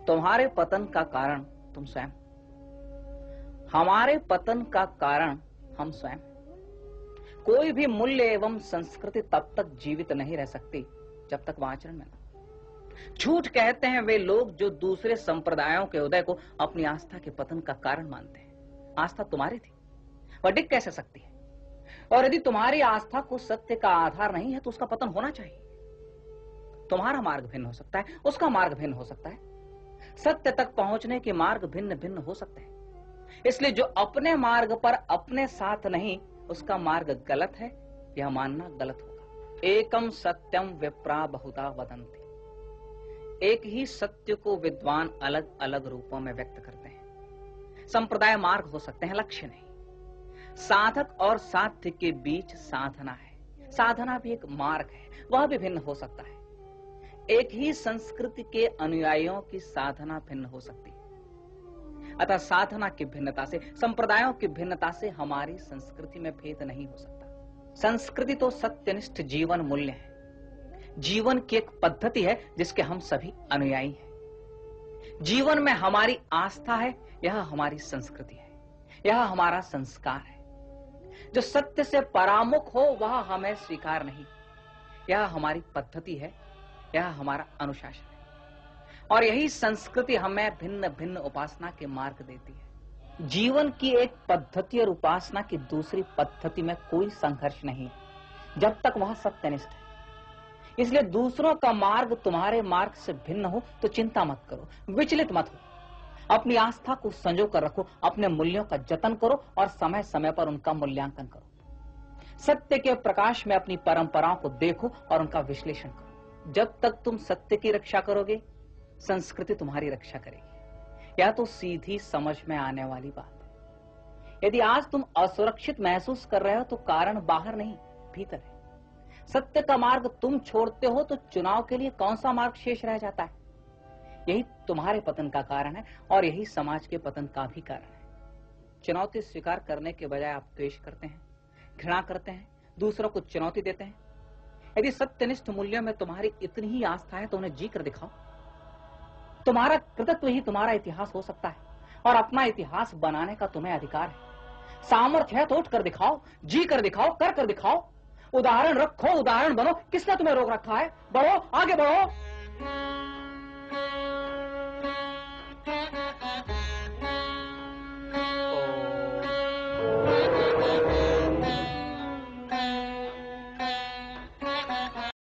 तुम्हारे पतन का कारण तुम स्वयं, हमारे पतन का कारण हम स्वयं। कोई भी मूल्य एवं संस्कृति तब तक जीवित नहीं रह सकती जब तक वह आचरण में न। झूठ कहते हैं वे लोग जो दूसरे संप्रदायों के उदय को अपनी आस्था के पतन का कारण मानते हैं। आस्था तुम्हारी थी, वह डिग कैसे सकती है? और यदि तुम्हारी आस्था को सत्य का आधार नहीं है तो उसका पतन होना चाहिए। तुम्हारा मार्ग भिन्न हो सकता है, उसका मार्ग भिन्न हो सकता है, सत्य तक पहुंचने के मार्ग भिन्न भिन्न हो सकते हैं। इसलिए जो अपने मार्ग पर अपने साथ नहीं, उसका मार्ग गलत है, यह मानना गलत होगा। एकम सत्यम विप्रा बहुधा वदन्ति। एक ही सत्य को विद्वान अलग अलग रूपों में व्यक्त करते हैं। संप्रदाय मार्ग हो सकते हैं, लक्ष्य नहीं। साधक और साध्य के बीच साधना है, साधना भी एक मार्ग है, वह भी भिन्न हो सकता है। एक ही संस्कृति के अनुयायियों की साधना भिन्न हो सकती है। अतः साधना की भिन्नता से, संप्रदायों की भिन्नता से हमारी संस्कृति में भेद नहीं हो सकता। संस्कृति तो सत्यनिष्ठ जीवन मूल्य है, जीवन की एक पद्धति है जिसके हम सभी अनुयायी हैं। जीवन में हमारी आस्था है, यह हमारी संस्कृति है, यह हमारा संस्कार है। जो सत्य से परामुख हो वह हमें स्वीकार नहीं, यह हमारी पद्धति है, यह हमारा अनुशासन है। और यही संस्कृति हमें भिन्न भिन्न उपासना के मार्ग देती है। जीवन की एक पद्धति और उपासना की दूसरी पद्धति में कोई संघर्ष नहीं है जब तक वह सत्यनिष्ठ है। इसलिए दूसरों का मार्ग तुम्हारे मार्ग से भिन्न हो तो चिंता मत करो, विचलित मत हो। अपनी आस्था को संजो कर रखो, अपने मूल्यों का जतन करो और समय समय पर उनका मूल्यांकन करो। सत्य के प्रकाश में अपनी परंपराओं को देखो और उनका विश्लेषण करो। जब तक तुम सत्य की रक्षा करोगे, संस्कृति तुम्हारी रक्षा करेगी। यह तो सीधी समझ में आने वाली बात है। यदि आज तुम असुरक्षित महसूस कर रहे हो तो कारण बाहर नहीं, भीतर है। सत्य का मार्ग तुम छोड़ते हो तो चुनाव के लिए कौन सा मार्ग शेष रह जाता है? यही तुम्हारे पतन का कारण है और यही समाज के पतन का भी कारण है। चुनौती स्वीकार करने के बजाय आप द्वेष करते हैं, घृणा करते हैं, दूसरों को चुनौती देते हैं। यदि सत्यनिष्ठ मूल्यों में तुम्हारी इतनी ही आस्था है तो उन्हें जी कर दिखाओ। तुम्हारा कृतित्व ही तुम्हारा इतिहास हो सकता है और अपना इतिहास बनाने का तुम्हें अधिकार है। सामर्थ्य है तो उठ कर दिखाओ, जी कर दिखाओ, कर दिखाओ। उदाहरण रखो, उदाहरण बनो। किसने तुम्हें रोक रखा है? बढ़ो, आगे बढ़ो।